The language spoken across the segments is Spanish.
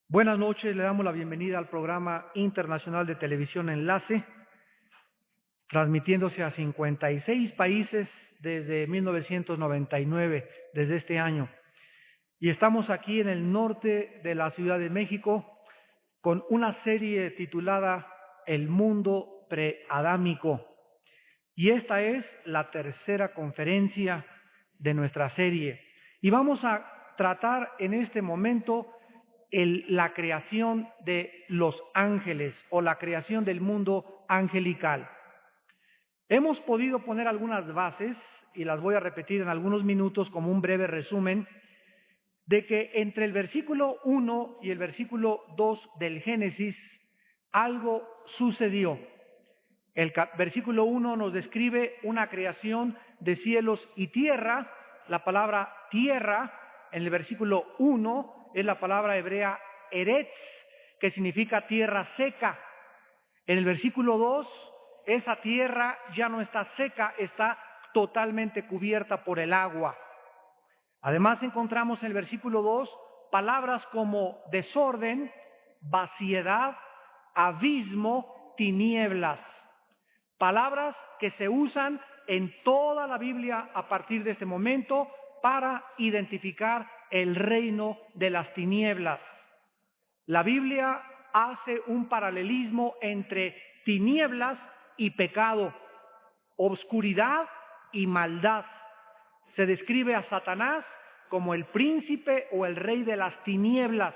Buenas noches, le damos la bienvenida al programa internacional de televisión Enlace, transmitiéndose a 56 países desde 1999, desde este año. Y estamos aquí en el norte de la Ciudad de México con una serie titulada El mundo preadámico. Y esta es la tercera conferencia de nuestra serie. Y vamos a tratar en este momento la creación de los ángeles o la creación del mundo angelical. Hemos podido poner algunas bases y las voy a repetir en algunos minutos como un breve resumen de que entre el versículo 1 y el versículo 2 del Génesis algo sucedió. El versículo 1 nos describe una creación de cielos y tierra. La palabra tierra en el versículo 1 es la palabra hebrea eretz, que significa tierra seca. En el versículo 2, esa tierra ya no está seca, está totalmente cubierta por el agua. Además encontramos en el versículo 2 palabras como desorden, vaciedad, abismo, tinieblas. Palabras que se usan en toda la Biblia a partir de este momento para identificar el reino de las tinieblas. La Biblia hace un paralelismo entre tinieblas y pecado, obscuridad y maldad. Se describe a Satanás como el príncipe o el rey de las tinieblas.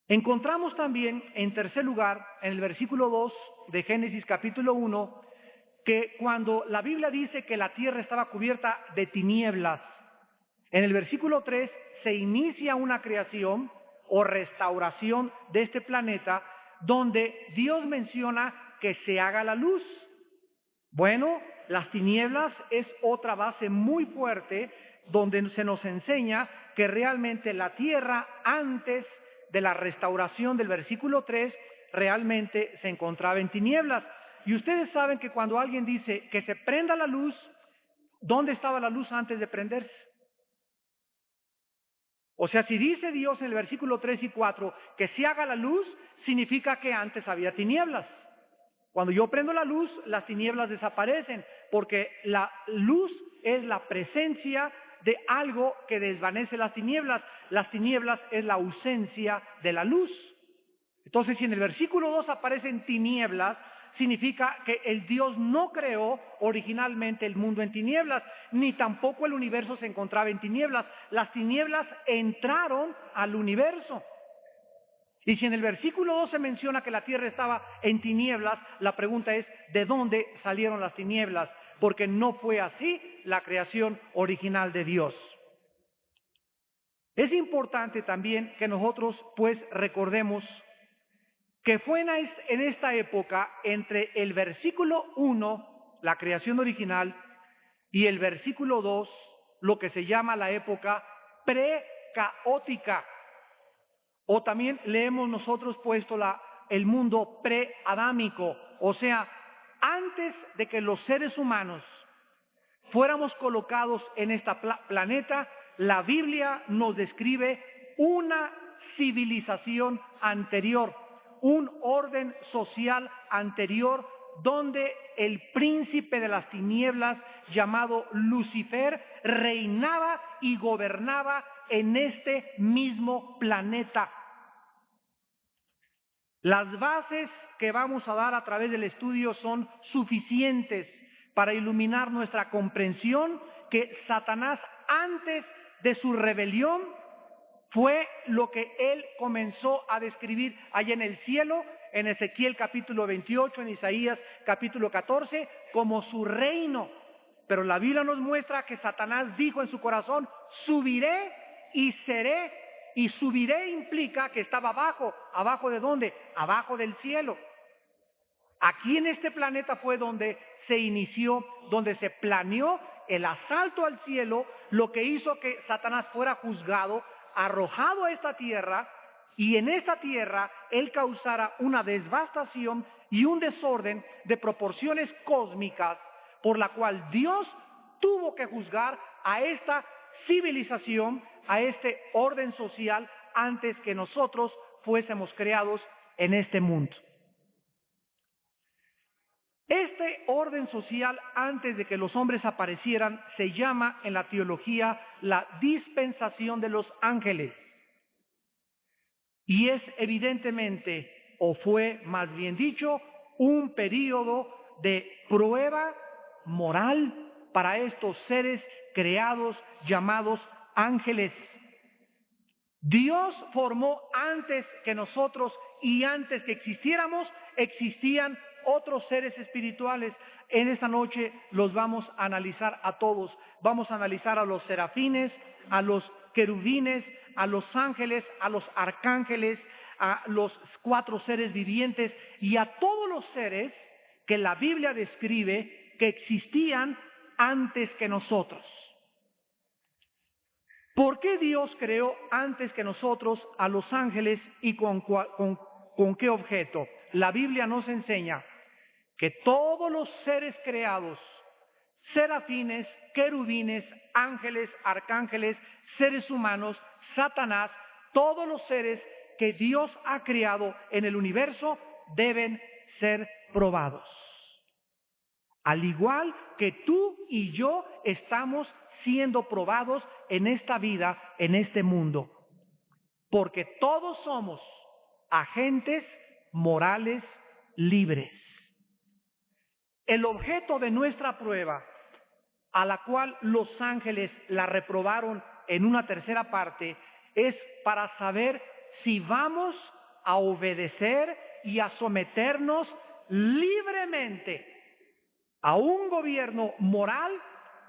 Encontramos también, en tercer lugar, en el versículo 2 de Génesis capítulo 1, que cuando la Biblia dice que la tierra estaba cubierta de tinieblas, en el versículo 3 se inicia una creación o restauración de este planeta donde Dios menciona que se haga la luz. Bueno, las tinieblas es otra base muy fuerte donde se nos enseña que realmente la tierra antes de la restauración del versículo 3 realmente se encontraba en tinieblas. Y ustedes saben que cuando alguien dice que se prenda la luz, ¿dónde estaba la luz antes de prenderse? O sea, si dice Dios en el versículo 3 y 4 que se haga la luz, significa que antes había tinieblas. Cuando yo prendo la luz, las tinieblas desaparecen, porque la luz es la presencia de algo que desvanece las tinieblas. Las tinieblas es la ausencia de la luz. Entonces, si en el versículo 2 aparecen tinieblas, significa que el Dios no creó originalmente el mundo en tinieblas, ni tampoco el universo se encontraba en tinieblas. Las tinieblas entraron al universo. Y si en el versículo 2 se menciona que la tierra estaba en tinieblas, la pregunta es, ¿de dónde salieron las tinieblas? Porque no fue así la creación original de Dios. Es importante también que nosotros pues recordemos que fue en esta época entre el versículo 1, la creación original, y el versículo 2, lo que se llama la época precaótica. O también le hemos nosotros puesto el mundo preadámico, o sea, antes de que los seres humanos fuéramos colocados en este planeta, la Biblia nos describe una civilización anterior, un orden social anterior, donde el príncipe de las tinieblas, llamado Lucifer, reinaba y gobernaba en este mismo planeta. Las bases que vamos a dar a través del estudio son suficientes para iluminar nuestra comprensión que Satanás, antes de su rebelión, fue lo que él comenzó a describir allá en el cielo, en Ezequiel capítulo 28, en Isaías capítulo 14, como su reino. Pero la Biblia nos muestra que Satanás dijo en su corazón, subiré y seré. Y subiré implica que estaba abajo. ¿Abajo de dónde? Abajo del cielo. Aquí en este planeta fue donde se inició, donde se planeó el asalto al cielo, lo que hizo que Satanás fuera juzgado, arrojado a esta tierra, y en esta tierra él causara una devastación y un desorden de proporciones cósmicas, por la cual Dios tuvo que juzgar a esta civilización, a este orden social, antes que nosotros fuésemos creados en este mundo. Este orden social, antes de que los hombres aparecieran, se llama en la teología la dispensación de los ángeles. Y es evidentemente, o fue más bien dicho, un período de prueba moral para estos seres creados llamados ángeles. Dios formó antes que nosotros y antes que existiéramos, existían otros seres espirituales. En esta noche los vamos a analizar a todos. Vamos a analizar a los serafines, a los querubines, a los ángeles, a los arcángeles, a los 4 seres vivientes y a todos los seres que la Biblia describe que existían antes que nosotros. ¿Por qué Dios creó antes que nosotros a los ángeles y con qué objeto? La Biblia nos enseña que todos los seres creados, serafines, querubines, ángeles, arcángeles, seres humanos, Satanás, todos los seres que Dios ha creado en el universo deben ser probados. Al igual que tú y yo estamos siendo probados en esta vida, en este mundo, porque todos somos agentes morales libres. El objeto de nuestra prueba, a la cual los ángeles la reprobaron en una tercera parte, es para saber si vamos a obedecer y a someternos libremente a un gobierno moral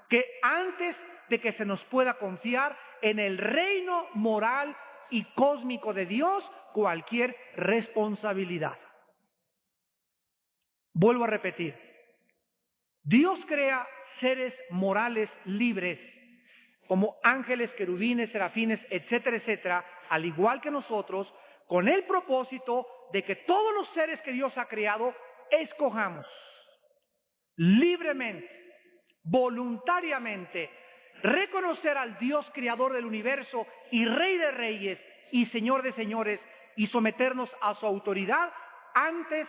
que antes de que se nos pueda confiar en el reino moral y cósmico de Dios cualquier responsabilidad. Vuelvo a repetir, Dios crea seres morales libres, como ángeles, querubines, serafines, etcétera, etcétera, al igual que nosotros, con el propósito de que todos los seres que Dios ha creado escojamos libremente, voluntariamente, reconocer al Dios creador del universo y Rey de reyes y Señor de señores y someternos a su autoridad antes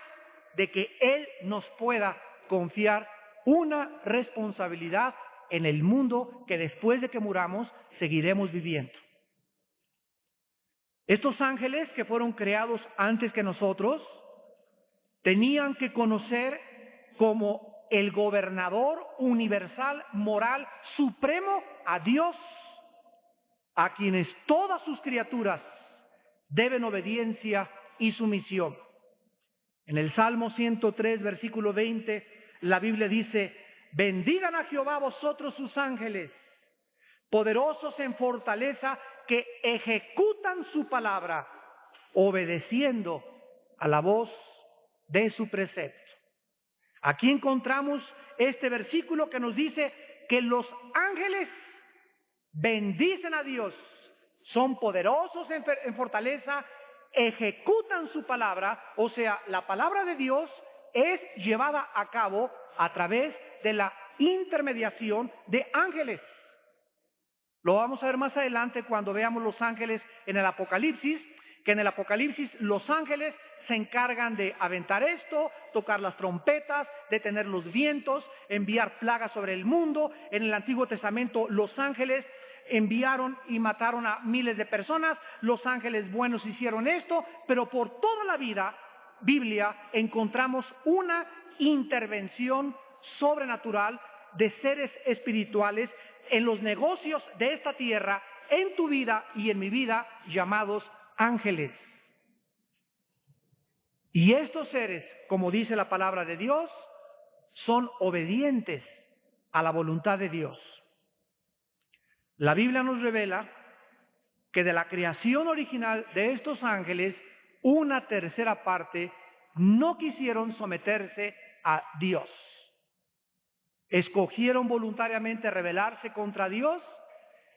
de que Él nos pueda confiar una responsabilidad en el mundo que después de que muramos seguiremos viviendo. Estos ángeles que fueron creados antes que nosotros tenían que conocer como el gobernador universal, moral, supremo a Dios, a quienes todas sus criaturas deben obediencia y sumisión. En el Salmo 103, versículo 20, la Biblia dice: bendigan a Jehová vosotros sus ángeles, poderosos en fortaleza, que ejecutan su palabra, obedeciendo a la voz de su precepto. Aquí encontramos este versículo que nos dice que los ángeles bendicen a Dios, son poderosos en fortaleza, ejecutan su palabra, o sea, la palabra de Dios es llevada a cabo a través de la intermediación de ángeles. Lo vamos a ver más adelante cuando veamos los ángeles en el Apocalipsis, que en el Apocalipsis los ángeles se encargan de aventar esto, tocar las trompetas, detener los vientos, enviar plagas sobre el mundo. En el Antiguo Testamento los ángeles enviaron y mataron a miles de personas, los ángeles buenos hicieron esto, pero por toda la Biblia encontramos una intervención sobrenatural de seres espirituales en los negocios de esta tierra, en tu vida y en mi vida, llamados ángeles. Y estos seres, como dice la palabra de Dios, son obedientes a la voluntad de Dios. La Biblia nos revela que de la creación original de estos ángeles, una tercera parte no quisieron someterse a Dios. Escogieron voluntariamente rebelarse contra Dios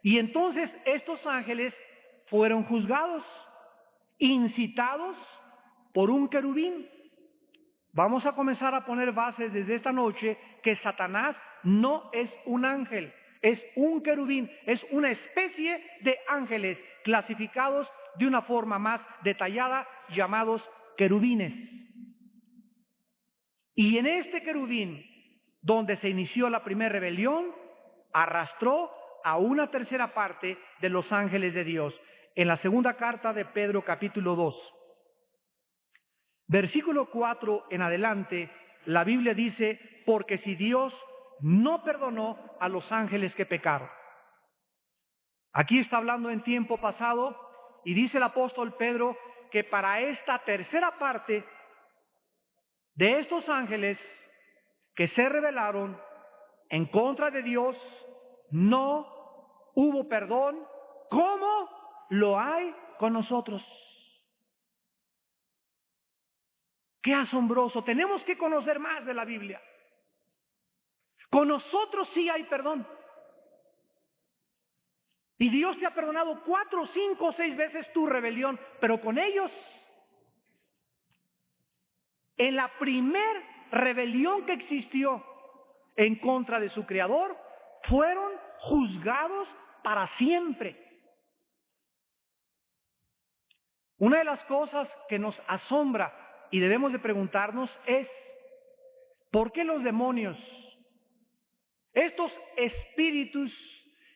y entonces estos ángeles fueron juzgados, incitados por un querubín. Vamos a comenzar a poner bases desde esta noche que Satanás no es un ángel, es un querubín, es una especie de ángeles clasificados de una forma más detallada, llamados querubines. Y en este querubín, donde se inició la primera rebelión, arrastró a una tercera parte de los ángeles de Dios. En la segunda carta de Pedro, capítulo 2, versículo 4 en adelante, la Biblia dice, porque si Dios no perdonó a los ángeles que pecaron. Aquí está hablando en tiempo pasado y dice el apóstol Pedro que para esta tercera parte de estos ángeles que se rebelaron en contra de Dios, no hubo perdón como lo hay con nosotros. ¡Qué asombroso! Tenemos que conocer más de la Biblia. Con nosotros sí hay perdón. Y Dios te ha perdonado 4, 5, 6 veces tu rebelión, pero con ellos, en la primer rebelión que existió en contra de su Creador, fueron juzgados para siempre. Una de las cosas que nos asombra y debemos de preguntarnos es, ¿por qué los demonios, estos espíritus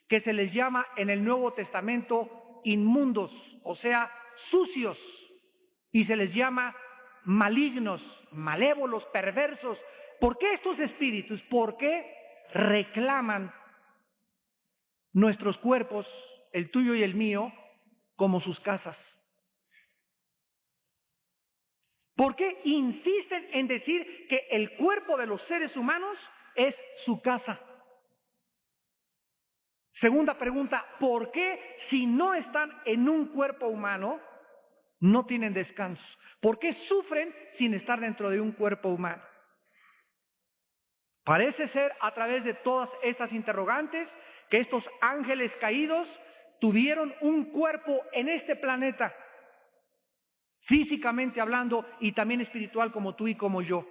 que se les llama en el Nuevo Testamento inmundos, o sea, sucios, y se les llama malignos, malévolos, perversos, ¿por qué estos espíritus, por qué reclaman nuestros cuerpos, el tuyo y el mío, como sus casas? ¿Por qué insisten en decir que el cuerpo de los seres humanos es su casa? Segunda pregunta, ¿por qué si no están en un cuerpo humano, no tienen descanso? ¿Por qué sufren sin estar dentro de un cuerpo humano? Parece ser a través de todas estas interrogantes que estos ángeles caídos tuvieron un cuerpo en este planeta, físicamente hablando y también espiritual como tú y como yo.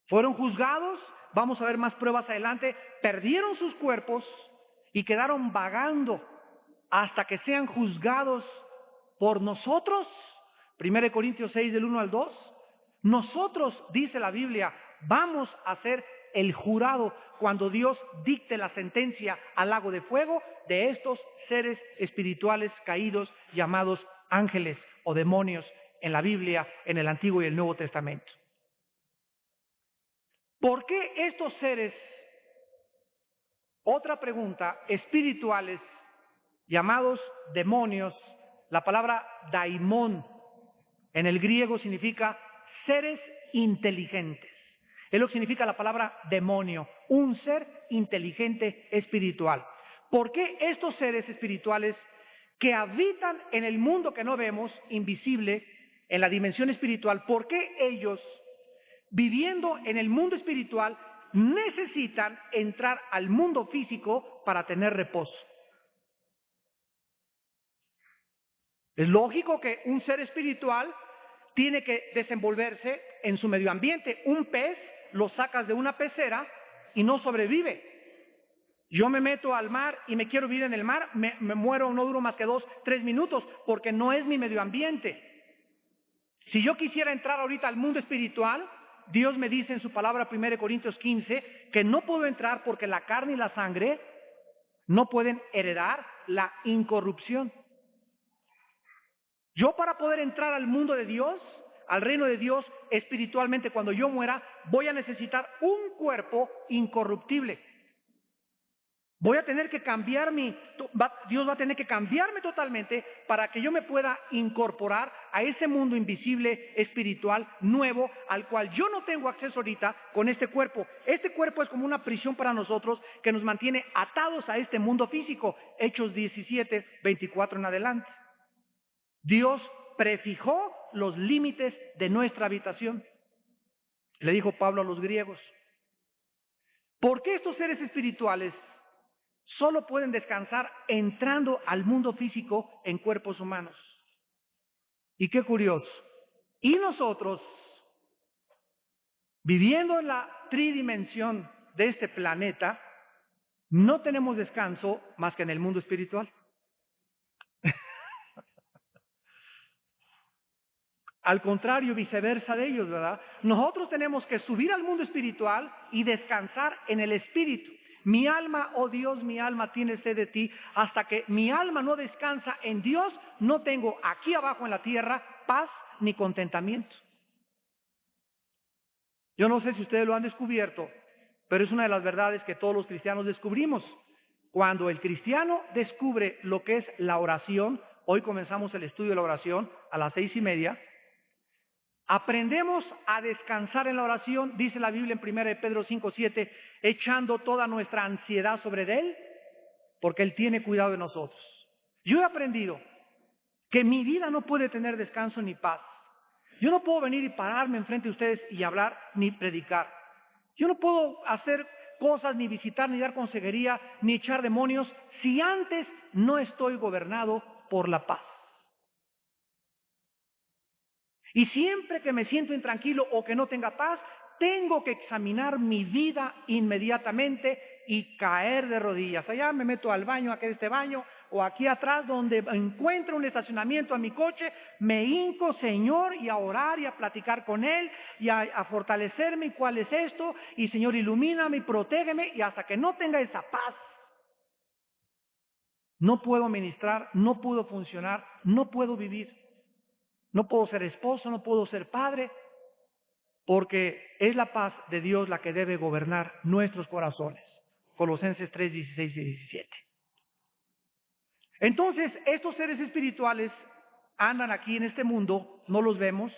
Fueron juzgados, vamos a ver más pruebas adelante, perdieron sus cuerpos y quedaron vagando hasta que sean juzgados por nosotros. 1 Corintios 6 del 1 al 2. Nosotros, dice la Biblia, vamos a ser el jurado cuando Dios dicte la sentencia al lago de fuego de estos seres espirituales caídos llamados ángeles o demonios en la Biblia, en el Antiguo y el Nuevo Testamento. ¿Por qué estos seres, otra pregunta, espirituales, llamados demonios, la palabra daimón en el griego significa seres inteligentes? Es lo que significa la palabra demonio, un ser inteligente espiritual. ¿Por qué estos seres espirituales que habitan en el mundo que no vemos, invisible, en la dimensión espiritual, por qué ellos, viviendo en el mundo espiritual, necesitan entrar al mundo físico para tener reposo? Es lógico que un ser espiritual tiene que desenvolverse en su medio ambiente. Un pez lo sacas de una pecera y no sobrevive. Yo me meto al mar y me quiero vivir en el mar, me muero, no duro más que 2, 3 minutos, porque no es mi medio ambiente. Si yo quisiera entrar ahorita al mundo espiritual, Dios me dice en su palabra 1 Corintios 15 que no puedo entrar porque la carne y la sangre no pueden heredar la incorrupción. Yo, para poder entrar al mundo de Dios, al reino de Dios espiritualmente, cuando yo muera, voy a necesitar un cuerpo incorruptible. Voy a tener que Dios va a tener que cambiarme totalmente para que yo me pueda incorporar a ese mundo invisible, espiritual, nuevo, al cual yo no tengo acceso ahorita con este cuerpo. Este cuerpo es como una prisión para nosotros que nos mantiene atados a este mundo físico. Hechos 17, 24 en adelante. Dios prefijó los límites de nuestra habitación. Le dijo Pablo a los griegos. ¿Por qué estos seres espirituales solo pueden descansar entrando al mundo físico en cuerpos humanos? Y qué curioso. Y nosotros, viviendo en la tridimensión de este planeta, no tenemos descanso más que en el mundo espiritual. Al contrario, viceversa de ellos, ¿verdad? Nosotros tenemos que subir al mundo espiritual y descansar en el espíritu. Mi alma, oh Dios, mi alma tiene sed de ti. Hasta que mi alma no descansa en Dios, no tengo aquí abajo en la tierra paz ni contentamiento. Yo no sé si ustedes lo han descubierto, pero es una de las verdades que todos los cristianos descubrimos. Cuando el cristiano descubre lo que es la oración, hoy comenzamos el estudio de la oración a las 6:30, aprendemos a descansar en la oración, dice la Biblia en 1 Pedro 5:7, echando toda nuestra ansiedad sobre Él, porque Él tiene cuidado de nosotros. Yo he aprendido que mi vida no puede tener descanso ni paz. Yo no puedo venir y pararme enfrente de ustedes y hablar ni predicar. Yo no puedo hacer cosas, ni visitar, ni dar consejería, ni echar demonios, si antes no estoy gobernado por la paz. Y siempre que me siento intranquilo o que no tenga paz, tengo que examinar mi vida inmediatamente y caer de rodillas. Allá me meto al baño, aquí en este baño, o aquí atrás donde encuentro un estacionamiento a mi coche, me hinco, Señor, y a orar y a platicar con Él y a fortalecerme. ¿Y cuál es esto? Y Señor, ilumíname y protégeme, y hasta que no tenga esa paz, no puedo ministrar, no puedo funcionar, no puedo vivir. No puedo ser esposo, no puedo ser padre, porque es la paz de Dios la que debe gobernar nuestros corazones. Colosenses 3:16 y 17. Entonces, estos seres espirituales andan aquí en este mundo, no los vemos,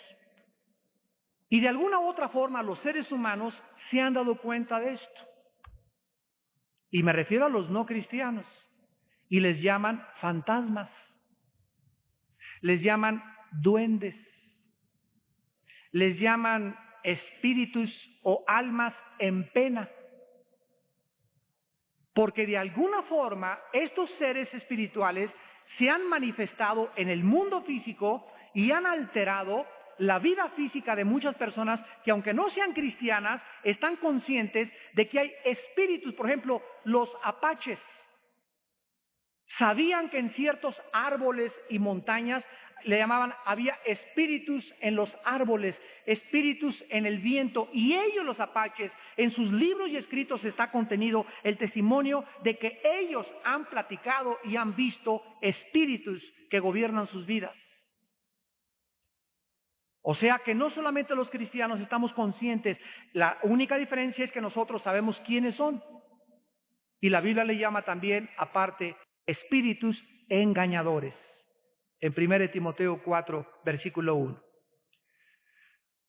y de alguna u otra forma los seres humanos se han dado cuenta de esto. Y me refiero a los no cristianos, y les llaman fantasmas, les llaman duendes, les llaman espíritus o almas en pena, porque de alguna forma estos seres espirituales se han manifestado en el mundo físico y han alterado la vida física de muchas personas que, aunque no sean cristianas, están conscientes de que hay espíritus. Por ejemplo, los apaches sabían que en ciertos árboles y montañas le llamaban, había espíritus en los árboles, espíritus en el viento, y ellos, los apaches, en sus libros y escritos está contenido el testimonio de que ellos han platicado y han visto espíritus que gobiernan sus vidas. O sea que no solamente los cristianos estamos conscientes, la única diferencia es que nosotros sabemos quiénes son. Y la Biblia le llama también, aparte, espíritus engañadores. En 1 Timoteo 4, versículo 1.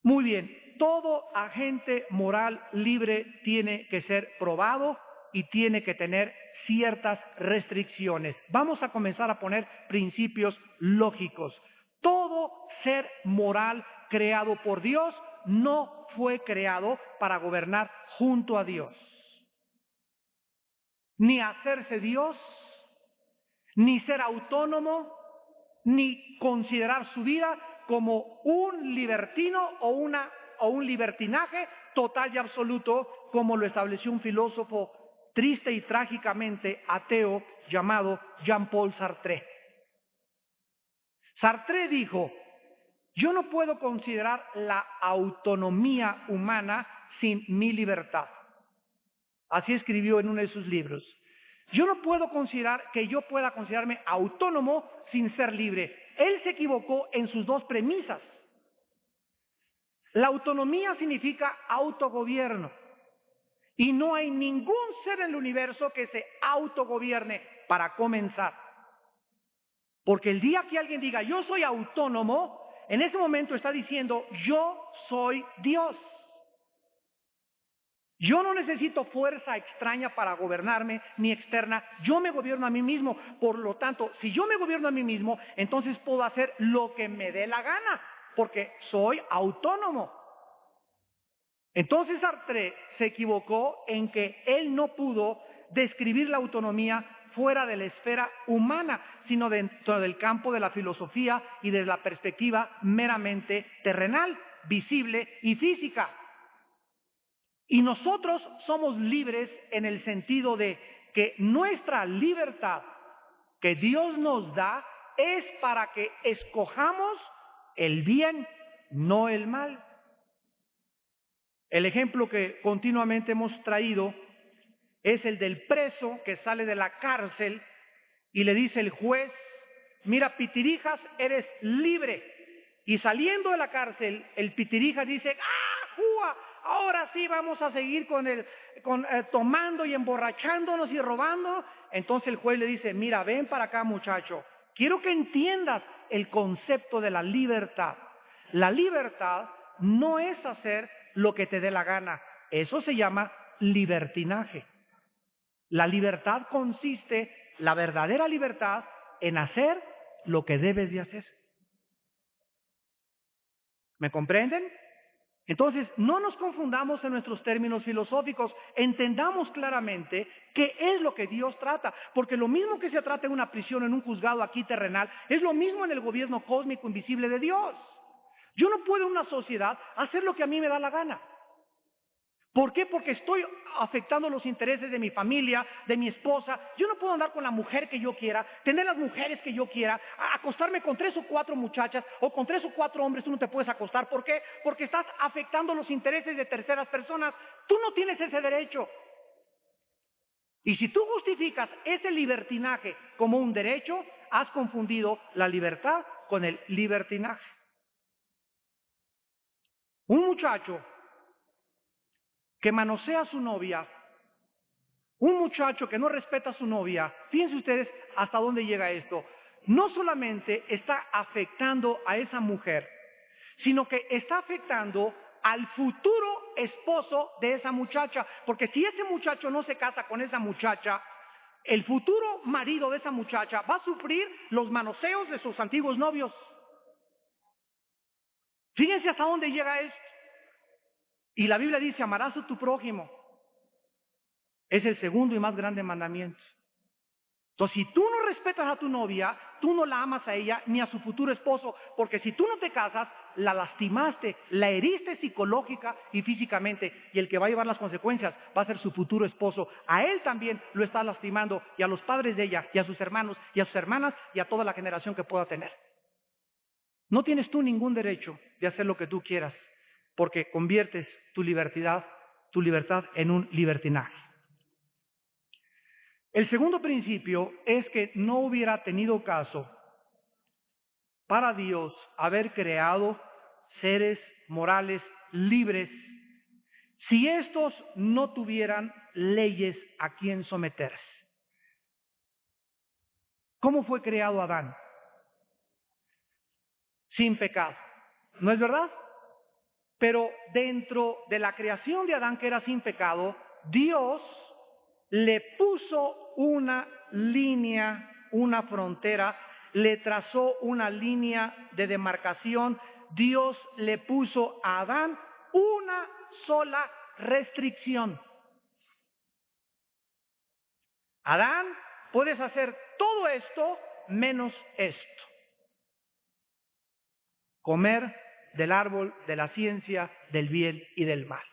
Muy bien, todo agente moral libre tiene que ser probado y tiene que tener ciertas restricciones. Vamos a comenzar a poner principios lógicos. Todo ser moral creado por Dios no fue creado para gobernar junto a Dios, ni hacerse Dios, ni ser autónomo, ni considerar su vida como un libertino o un libertinaje total y absoluto, como lo estableció un filósofo triste y trágicamente ateo llamado Jean-Paul Sartre. Sartre dijo: yo no puedo considerar la autonomía humana sin mi libertad. Así escribió en uno de sus libros. Yo no puedo considerar que yo pueda considerarme autónomo sin ser libre. Él se equivocó en sus dos premisas. La autonomía significa autogobierno. Y no hay ningún ser en el universo que se autogobierne, para comenzar. Porque el día que alguien diga yo soy autónomo, en ese momento está diciendo yo soy Dios. Yo no necesito fuerza extraña para gobernarme, ni externa. Yo me gobierno a mí mismo. Por lo tanto, si yo me gobierno a mí mismo, entonces puedo hacer lo que me dé la gana, porque soy autónomo. Entonces Sartre se equivocó en que él no pudo describir la autonomía fuera de la esfera humana, sino dentro del campo de la filosofía y de la perspectiva meramente terrenal, visible y física. Y nosotros somos libres en el sentido de que nuestra libertad que Dios nos da es para que escojamos el bien no el mal. El ejemplo que continuamente hemos traído es el del preso que sale de la cárcel y le dice el juez: mira, Pitirijas, eres libre. Y saliendo de la cárcel, el Pitirijas dice: ¡ah, ¡jua! Ahora sí vamos a seguir tomando y emborrachándonos y robando. Entonces el juez le dice: mira, ven para acá, muchacho, quiero que entiendas el concepto de la libertad. La libertad no es hacer lo que te dé la gana, eso se llama libertinaje. La libertad consiste, la verdadera libertad, en hacer lo que debes de hacer. ¿Me comprenden? Entonces, no nos confundamos en nuestros términos filosóficos, entendamos claramente qué es lo que Dios trata, porque lo mismo que se trata en una prisión, en un juzgado aquí terrenal, es lo mismo en el gobierno cósmico invisible de Dios. Yo no puedo en una sociedad hacer lo que a mí me da la gana. ¿Por qué? Porque estoy afectando los intereses de mi familia, de mi esposa. Yo no puedo andar con la mujer que yo quiera, tener las mujeres que yo quiera, acostarme con 3 o 4 muchachas o con 3 o 4 hombres. Tú no te puedes acostar. ¿Por qué? Porque estás afectando los intereses de terceras personas. Tú no tienes ese derecho. Y si tú justificas ese libertinaje como un derecho, has confundido la libertad con el libertinaje. Un muchacho que manosea a su novia, un muchacho que no respeta a su novia, fíjense ustedes hasta dónde llega esto. No solamente está afectando a esa mujer, sino que está afectando al futuro esposo de esa muchacha, porque si ese muchacho no se casa con esa muchacha, el futuro marido de esa muchacha va a sufrir los manoseos de sus antiguos novios. Fíjense hasta dónde llega esto. Y la Biblia dice: amarás a tu prójimo. Es el segundo y más grande mandamiento. Entonces, si tú no respetas a tu novia, tú no la amas a ella ni a su futuro esposo, porque si tú no te casas, la lastimaste, la heriste psicológica y físicamente, y el que va a llevar las consecuencias va a ser su futuro esposo. A él también lo estás lastimando, y a los padres de ella, y a sus hermanos, y a sus hermanas, y a toda la generación que pueda tener. No tienes tú ningún derecho de hacer lo que tú quieras, porque conviertes tu libertad en un libertinaje. El segundo principio es que no hubiera tenido caso para Dios haber creado seres morales libres si estos no tuvieran leyes a quien someterse. ¿Cómo fue creado Adán? Sin pecado, ¿no es verdad? Pero dentro de la creación de Adán, que era sin pecado, Dios le puso una línea, una frontera, le trazó una línea de demarcación. Dios le puso a Adán una sola restricción. Adán, puedes hacer todo esto menos esto: comer del árbol de la ciencia del bien y del mal.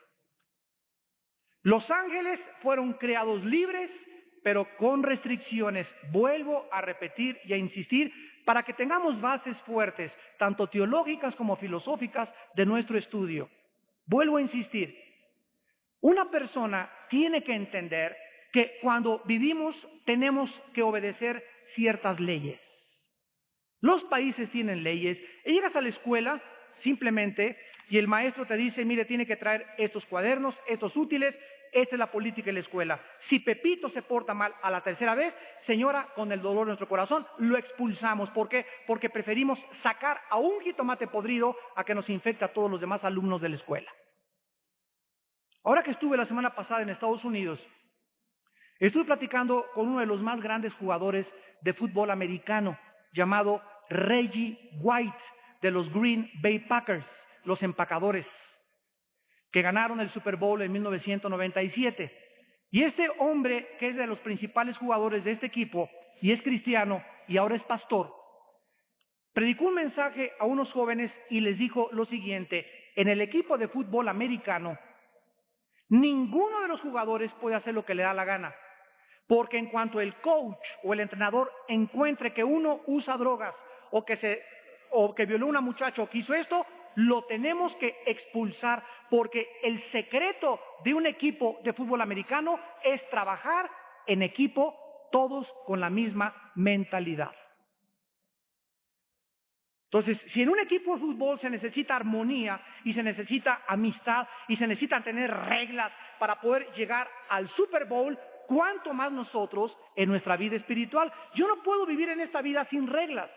Los ángeles fueron creados libres, pero con restricciones. Vuelvo a repetir y a insistir para que tengamos bases fuertes, tanto teológicas como filosóficas, de nuestro estudio. Vuelvo a insistir. Una persona tiene que entender que cuando vivimos tenemos que obedecer ciertas leyes. Los países tienen leyes, y llegas a la escuela simplemente y el maestro te dice: mire, tiene que traer estos cuadernos, estos útiles, esta es la política de la escuela. Si Pepito se porta mal a la tercera vez, señora, con el dolor de nuestro corazón, lo expulsamos. ¿Por qué? Porque preferimos sacar a un jitomate podrido a que nos infecte a todos los demás alumnos de la escuela. Ahora que estuve la semana pasada en Estados Unidos, estuve platicando con uno de los más grandes jugadores de fútbol americano, llamado Reggie White, de los Green Bay Packers, los empacadores, que ganaron el Super Bowl en 1997. Y este hombre, que es de los principales jugadores de este equipo, y es cristiano, y ahora es pastor, predicó un mensaje a unos jóvenes y les dijo lo siguiente: en el equipo de fútbol americano, ninguno de los jugadores puede hacer lo que le da la gana, porque en cuanto el coach o el entrenador encuentre que uno usa drogas o que violó a una muchacha o que hizo esto, lo tenemos que expulsar, porque el secreto de un equipo de fútbol americano es trabajar en equipo, todos con la misma mentalidad. Entonces, si en un equipo de fútbol se necesita armonía y se necesita amistad y se necesitan tener reglas para poder llegar al Super Bowl, ¿cuánto más nosotros en nuestra vida espiritual? Yo no puedo vivir en esta vida sin reglas.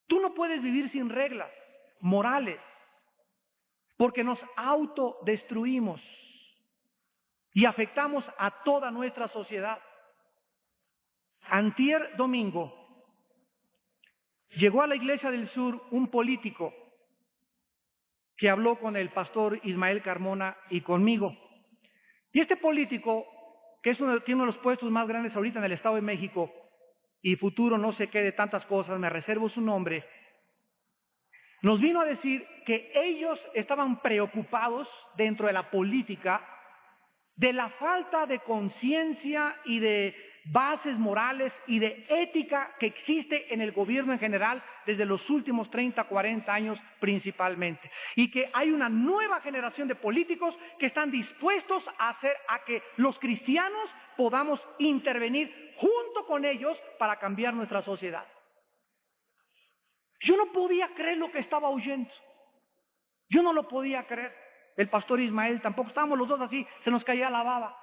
Tú no puedes vivir sin reglas morales, porque nos autodestruimos y afectamos a toda nuestra sociedad. Antier domingo llegó a la Iglesia del Sur un político que habló con el pastor Ismael Carmona y conmigo. Y este político, que tiene uno de los puestos más grandes ahorita en el Estado de México, y futuro no sé qué de tantas cosas, me reservo su nombre, nos vino a decir que ellos estaban preocupados dentro de la política de la falta de conciencia y de bases morales y de ética que existe en el gobierno en general desde los últimos 30, 40 años principalmente. Y que hay una nueva generación de políticos que están dispuestos a hacer a que los cristianos podamos intervenir junto con ellos para cambiar nuestra sociedad. Yo no podía creer lo que estaba oyendo. Yo no lo podía creer. El pastor Ismael tampoco. Estábamos los dos así, se nos caía la baba.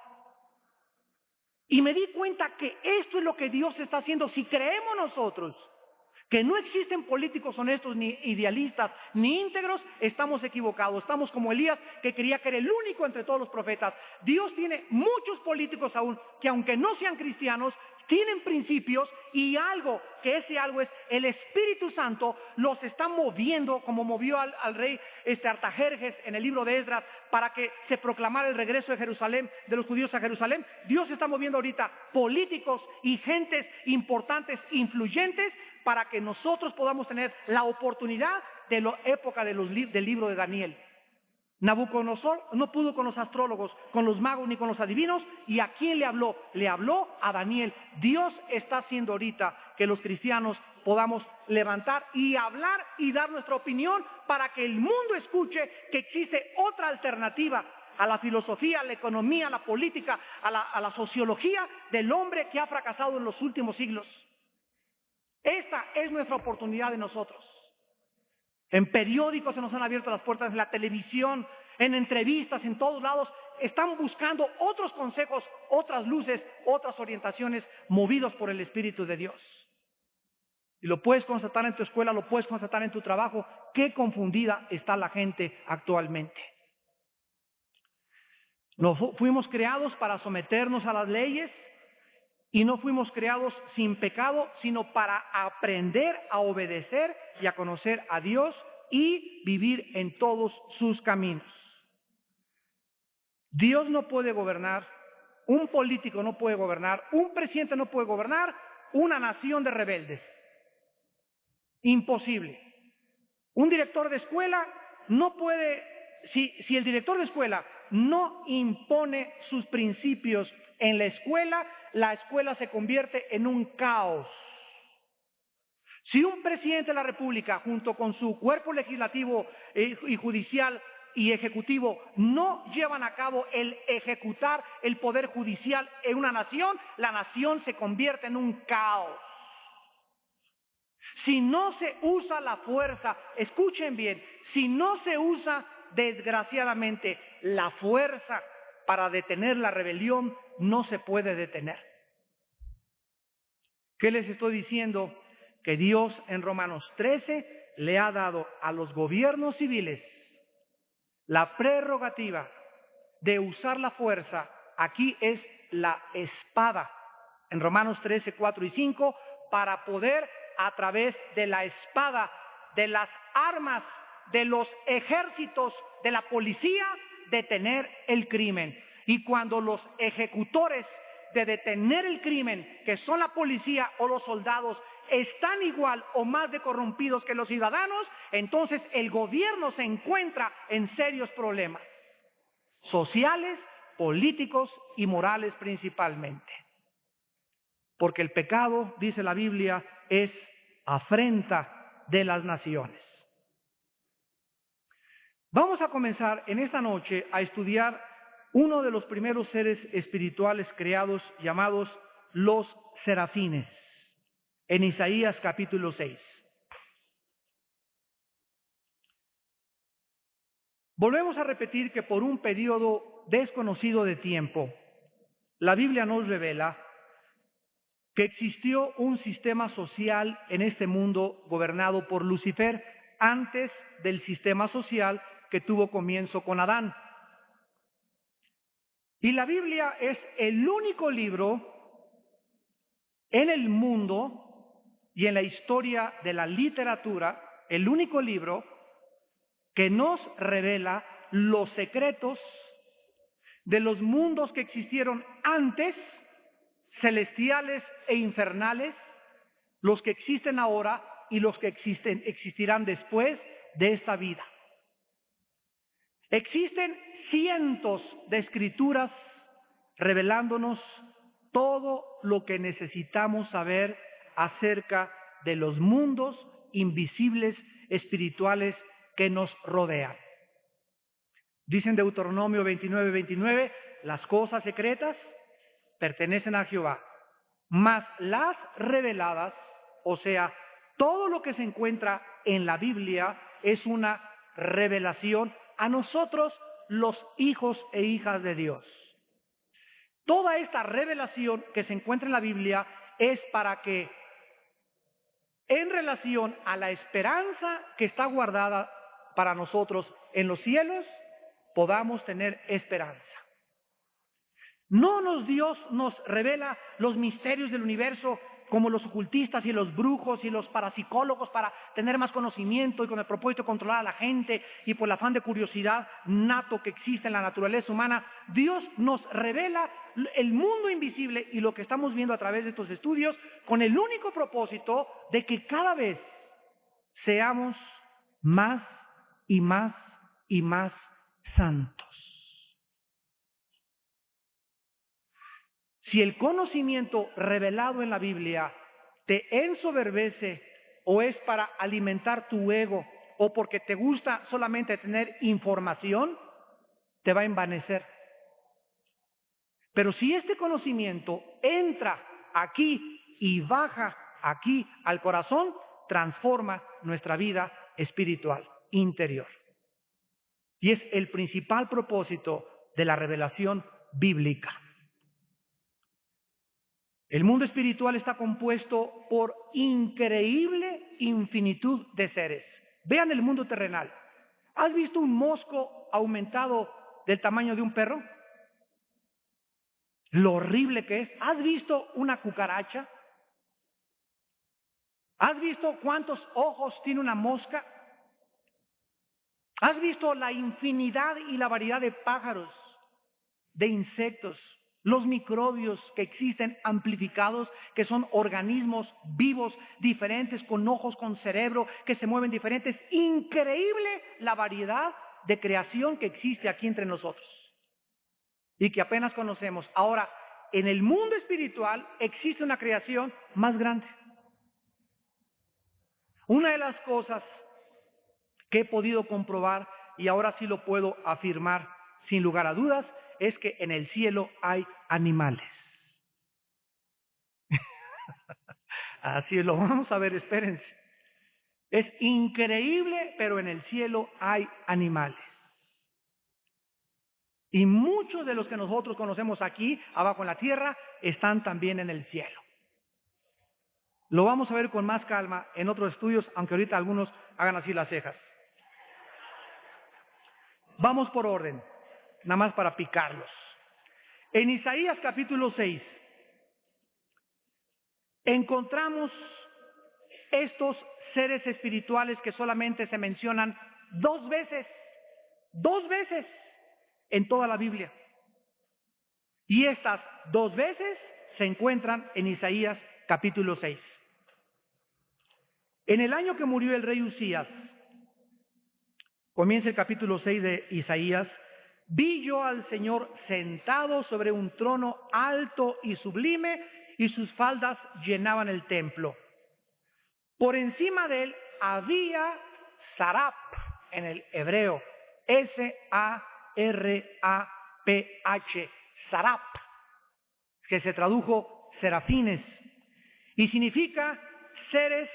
Y me di cuenta que esto es lo que Dios está haciendo. Si creemos nosotros que no existen políticos honestos, ni idealistas, ni íntegros, estamos equivocados. Estamos como Elías, que creía que era el único entre todos los profetas. Dios tiene muchos políticos aún, que aunque no sean cristianos, tienen principios, y algo, que ese algo es el Espíritu Santo, los está moviendo, como movió al rey Artajerjes en el libro de Esdras, para que se proclamara el regreso de Jerusalén, de los judíos a Jerusalén. Dios está moviendo ahorita políticos y gentes importantes, influyentes, para que nosotros podamos tener la oportunidad de la época del libro de Daniel. Nabucodonosor no pudo con los astrólogos, con los magos ni con los adivinos. ¿Y a quién le habló? Le habló a Daniel. Dios está haciendo ahorita que los cristianos podamos levantar y hablar y dar nuestra opinión para que el mundo escuche que existe otra alternativa a la filosofía, a la economía, a la política, a la sociología del hombre que ha fracasado en los últimos siglos. Esta es nuestra oportunidad de nosotros. En periódicos se nos han abierto las puertas, en la televisión, en entrevistas, en todos lados. Están buscando otros consejos, otras luces, otras orientaciones, movidos por el Espíritu de Dios. Y lo puedes constatar en tu escuela, lo puedes constatar en tu trabajo. Qué confundida está la gente actualmente. No fuimos creados para someternos a las leyes, y no fuimos creados sin pecado, sino para aprender a obedecer y a conocer a Dios y vivir en todos sus caminos. Dios no puede gobernar, un político no puede gobernar, un presidente no puede gobernar una nación de rebeldes. Imposible. Un director de escuela no puede, si el director de escuela no impone sus principios en la escuela se convierte en un caos. Si un presidente de la República, junto con su cuerpo legislativo y judicial y ejecutivo, no llevan a cabo el ejecutar el poder judicial en una nación, la nación se convierte en un caos. Si no se usa la fuerza, escuchen bien, si no se usa desgraciadamente la fuerza para detener la rebelión, no se puede detener. ¿Qué les estoy diciendo? Que Dios en Romanos 13 le ha dado a los gobiernos civiles la prerrogativa de usar la fuerza. Aquí es la espada. En Romanos 13, 4 y 5, para poder a través de la espada, de las armas, de los ejércitos, de la policía, detener el crimen. Y cuando los ejecutores de detener el crimen, que son la policía o los soldados, están igual o más de corrompidos que los ciudadanos, entonces el gobierno se encuentra en serios problemas sociales, políticos y morales principalmente. Porque el pecado, dice la Biblia, es afrenta de las naciones. Vamos a comenzar en esta noche a estudiar uno de los primeros seres espirituales creados llamados los serafines, en Isaías capítulo 6. Volvemos a repetir que por un periodo desconocido de tiempo, la Biblia nos revela que existió un sistema social en este mundo gobernado por Lucifer antes del sistema social que tuvo comienzo con Adán. Y la Biblia es el único libro en el mundo y en la historia de la literatura, el único libro que nos revela los secretos de los mundos que existieron antes, celestiales e infernales, los que existen ahora y los que existirán después de esta vida. Existen cientos de escrituras revelándonos todo lo que necesitamos saber acerca de los mundos invisibles espirituales que nos rodean. Dice en Deuteronomio 29:29, las cosas secretas pertenecen a Jehová, mas las reveladas, o sea, todo lo que se encuentra en la Biblia es una revelación a nosotros, los hijos e hijas de Dios. Toda esta revelación que se encuentra en la Biblia es para que, en relación a la esperanza que está guardada para nosotros en los cielos, podamos tener esperanza. Dios nos revela los misterios del universo como los ocultistas y los brujos y los parapsicólogos para tener más conocimiento y con el propósito de controlar a la gente y por el afán de curiosidad nato que existe en la naturaleza humana. Dios nos revela el mundo invisible y lo que estamos viendo a través de estos estudios con el único propósito de que cada vez seamos más y más y más santos. Si el conocimiento revelado en la Biblia te ensoberbece o es para alimentar tu ego o porque te gusta solamente tener información, te va a envanecer. Pero si este conocimiento entra aquí y baja aquí al corazón, transforma nuestra vida espiritual interior. Y es el principal propósito de la revelación bíblica. El mundo espiritual está compuesto por increíble infinitud de seres. Vean el mundo terrenal. ¿Has visto un mosco aumentado del tamaño de un perro? Lo horrible que es. ¿Has visto una cucaracha? ¿Has visto cuántos ojos tiene una mosca? ¿Has visto la infinidad y la variedad de pájaros, de insectos? Los microbios que existen amplificados, que son organismos vivos, diferentes, con ojos, con cerebro, que se mueven diferentes. Increíble la variedad de creación que existe aquí entre nosotros y que apenas conocemos. Ahora, en el mundo espiritual existe una creación más grande. Una de las cosas que he podido comprobar, y ahora sí lo puedo afirmar sin lugar a dudas, es que en el cielo hay animales. Así lo vamos a ver, espérense. Es increíble, pero en el cielo hay animales. Y muchos de los que nosotros conocemos aquí, abajo en la tierra, están también en el cielo. Lo vamos a ver con más calma en otros estudios, aunque ahorita algunos hagan así las cejas. Vamos por orden, nada más para picarlos. En Isaías capítulo 6 encontramos estos seres espirituales que solamente se mencionan dos veces en toda la Biblia. Y estas dos veces se encuentran en Isaías capítulo 6. En el año que murió el rey Usías, comienza el capítulo 6 de Isaías, vi yo al Señor sentado sobre un trono alto y sublime, y sus faldas llenaban el templo. Por encima de él había sarap en el hebreo, S-A-R-A-P-H, Sarap, que se tradujo serafines, y significa seres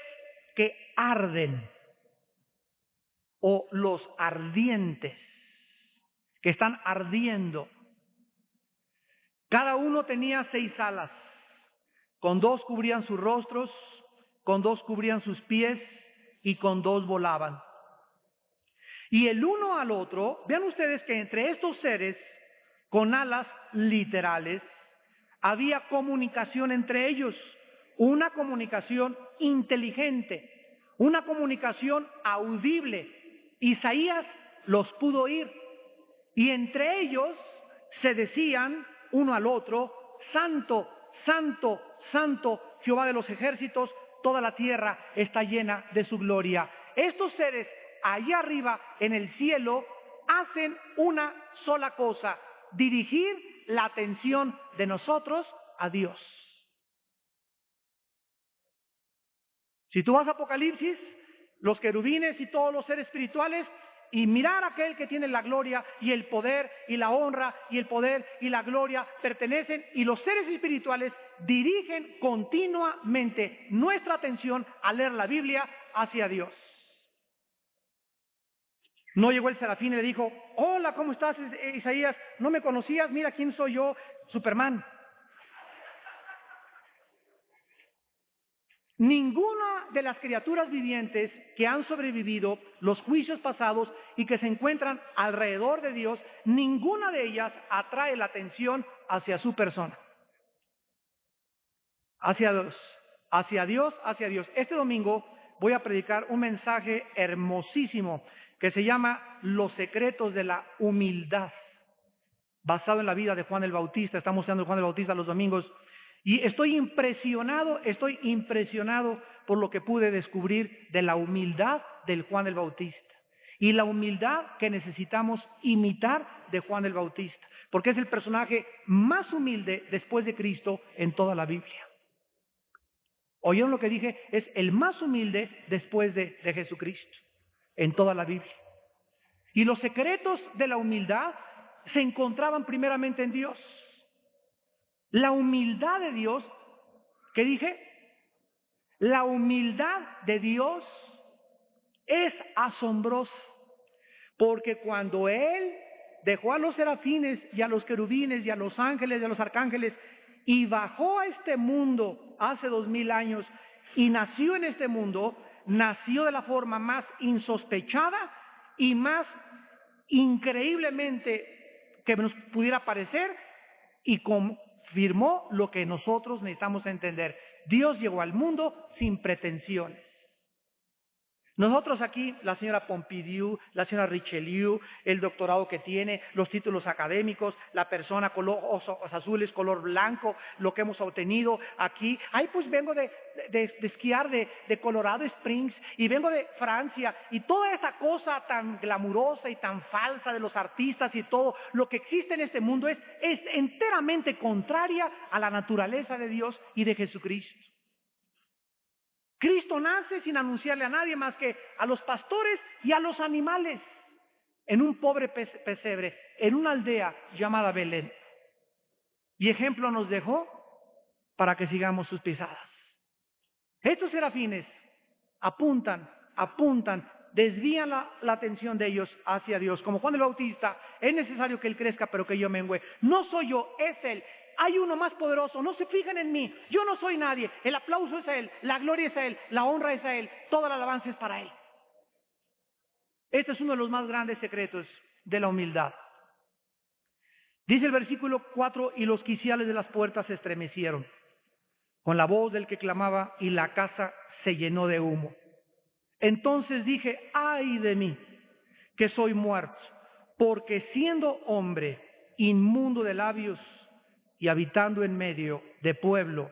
que arden, o los ardientes, que están ardiendo. Cada uno tenía 6 alas, con 2 cubrían sus rostros, con 2 cubrían sus pies, y con 2 volaban. Y el uno al otro, vean ustedes que entre estos seres con alas literales había comunicación entre ellos, una comunicación inteligente, una comunicación audible. Isaías los pudo oír, y entre ellos se decían uno al otro: Santo, Santo, Santo, Jehová de los ejércitos, toda la tierra está llena de su gloria. Estos seres allá arriba en el cielo hacen una sola cosa: dirigir la atención de nosotros a Dios. Si tú vas a Apocalipsis, los querubines y todos los seres espirituales, y mirar a aquel que tiene la gloria y el poder y la honra y el poder y la gloria pertenecen, y los seres espirituales dirigen continuamente nuestra atención al leer la Biblia hacia Dios. No llegó el serafín y le dijo: hola, ¿cómo estás, Isaías? ¿No me conocías? Mira quién soy yo, Superman. Ninguna de las criaturas vivientes que han sobrevivido los juicios pasados y que se encuentran alrededor de Dios, ninguna de ellas atrae la atención hacia su persona. Hacia Dios, hacia Dios, hacia Dios. Este domingo voy a predicar un mensaje hermosísimo que se llama Los secretos de la humildad, basado en la vida de Juan el Bautista. Estamos estudiando Juan el Bautista los domingos. Y estoy impresionado por lo que pude descubrir de la humildad del Juan el Bautista. Y la humildad que necesitamos imitar de Juan el Bautista, porque es el personaje más humilde después de Cristo en toda la Biblia. ¿Oyeron lo que dije? Es el más humilde después de Jesucristo en toda la Biblia. Y los secretos de la humildad se encontraban primeramente en Dios. La humildad de Dios, ¿qué dije? La humildad de Dios es asombrosa, porque cuando Él dejó a los serafines y a los querubines y a los ángeles y a los arcángeles y bajó a este mundo hace 2000 años y nació en este mundo, nació de la forma más insospechada y más increíblemente que nos pudiera parecer, y confirmó lo que nosotros necesitamos entender. Dios llegó al mundo sin pretensiones. Nosotros aquí, la señora Pompidou, la señora Richelieu, el doctorado que tiene, los títulos académicos, la persona con ojos azules, color blanco, lo que hemos obtenido aquí. Ay, pues vengo de esquiar de Colorado Springs, y vengo de Francia, y toda esa cosa tan glamurosa y tan falsa de los artistas y todo lo que existe en este mundo es enteramente contraria a la naturaleza de Dios y de Jesucristo. Cristo nace sin anunciarle a nadie más que a los pastores y a los animales, en un pobre pesebre, en una aldea llamada Belén. Y ejemplo nos dejó para que sigamos sus pisadas. Estos serafines apuntan, desvían la atención de ellos hacia Dios. Como Juan el Bautista, es necesario que Él crezca, pero que yo mengüe. No soy yo, es Él. Hay uno más poderoso, no se fijen en mí, yo no soy nadie, el aplauso es a Él, la gloria es a Él, la honra es a Él, toda la alabanza es para Él. Este es uno de los más grandes secretos de la humildad. Dice el versículo 4: y los quiciales de las puertas se estremecieron con la voz del que clamaba, y la casa se llenó de humo. Entonces dije: ay de mí, que soy muerto, porque siendo hombre inmundo de labios y habitando en medio de pueblo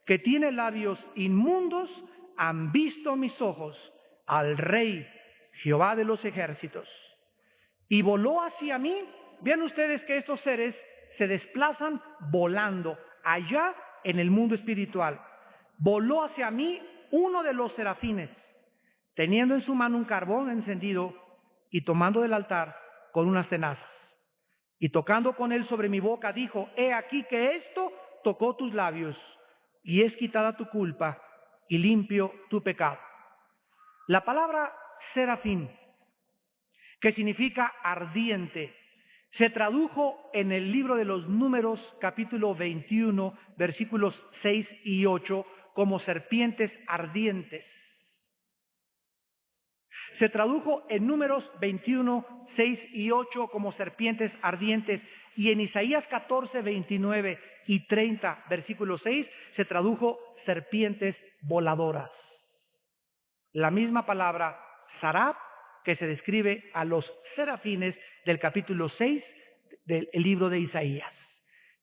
que tiene labios inmundos, han visto mis ojos al Rey, Jehová de los ejércitos. Y voló hacia mí. Vean ustedes que estos seres se desplazan volando allá en el mundo espiritual. Voló hacia mí uno de los serafines, teniendo en su mano un carbón encendido, y tomando del altar con unas tenazas. Y tocando con él sobre mi boca, dijo: he aquí que esto tocó tus labios, y es quitada tu culpa, y limpio tu pecado. La palabra serafín, que significa ardiente, se tradujo en el libro de los Números, capítulo 21, versículos 6 y 8, como serpientes ardientes. Se tradujo en Números 21, 6 y 8 como serpientes ardientes. Y en Isaías 14, 29 y 30, versículo 6, se tradujo serpientes voladoras. La misma palabra, sarab, que se describe a los serafines del capítulo 6 del libro de Isaías.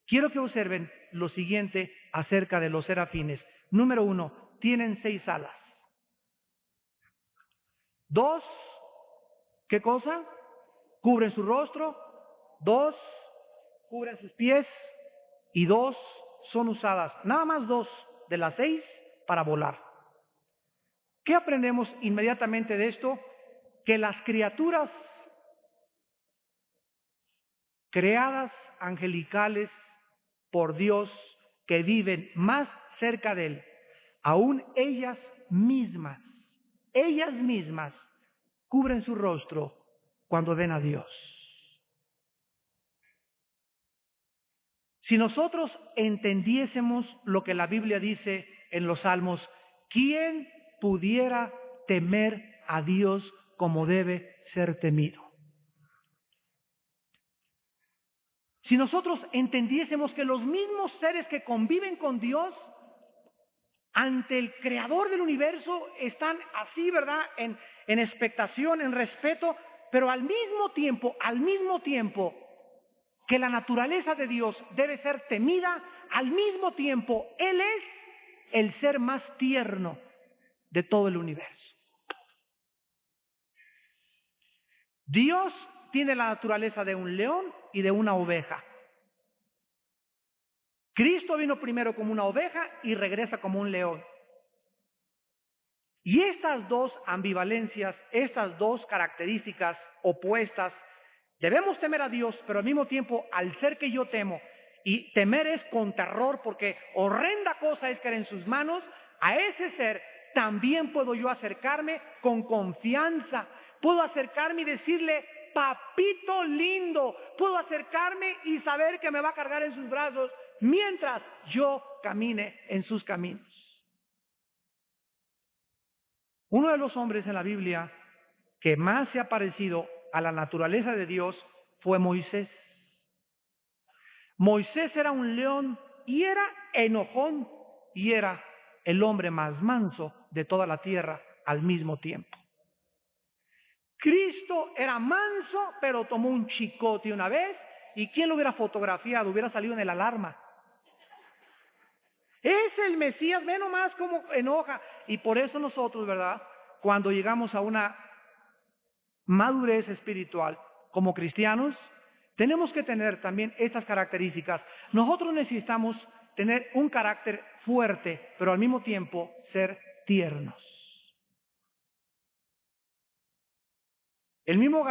Quiero que observen lo siguiente acerca de los serafines. Número 1, tienen 6 alas. 2, ¿qué cosa? Cubren su rostro. 2, cubren sus pies. Y 2, son usadas, nada más 2 de las 6, para volar. ¿Qué aprendemos inmediatamente de esto? Que las criaturas creadas angelicales por Dios, que viven más cerca de Él, aún ellas mismas cubren su rostro cuando ven a Dios. Si nosotros entendiésemos lo que la Biblia dice en los Salmos, ¿quién pudiera temer a Dios como debe ser temido? Si nosotros entendiésemos que los mismos seres que conviven con Dios ante el Creador del universo están así, ¿verdad?, en expectación, en respeto, pero al mismo tiempo que la naturaleza de Dios debe ser temida, al mismo tiempo Él es el ser más tierno de todo el universo. Dios tiene la naturaleza de un león y de una oveja. Cristo vino primero como una oveja y regresa como un león. Y estas dos ambivalencias, estas dos características opuestas, debemos temer a Dios, pero al mismo tiempo al ser que yo temo, y temer es con terror porque horrenda cosa es caer en sus manos, a ese ser también puedo yo acercarme con confianza, puedo acercarme y decirle: papito lindo, puedo acercarme y saber que me va a cargar en sus brazos mientras yo camine en sus caminos. Uno de los hombres en la Biblia que más se ha parecido a la naturaleza de Dios fue Moisés. Moisés era un león y era enojón y era el hombre más manso de toda la tierra al mismo tiempo. Cristo era manso, pero tomó un chicote una vez, y ¿quién lo hubiera fotografiado? Hubiera salido en el Alarma. Es el Mesías, ve nomás cómo enoja. Y por eso nosotros, ¿verdad?, cuando llegamos a una madurez espiritual como cristianos, tenemos que tener también estas características. Nosotros necesitamos tener un carácter fuerte, pero al mismo tiempo ser tiernos. El mismo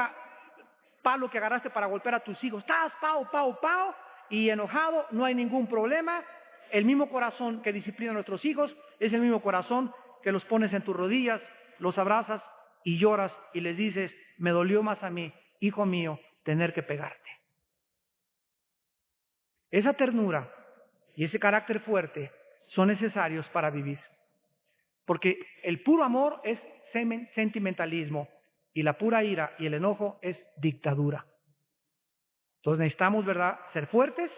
palo que agarraste para golpear a tus hijos, estás pao, y enojado, no hay ningún problema. El mismo corazón que disciplina a nuestros hijos es el mismo corazón que los pones en tus rodillas, los abrazas y lloras y les dices: me dolió más a mí, hijo mío, tener que pegarte. Esa ternura y ese carácter fuerte son necesarios para vivir, porque el puro amor es sentimentalismo y la pura ira y el enojo es dictadura. Entonces necesitamos, ¿verdad?, ser fuertes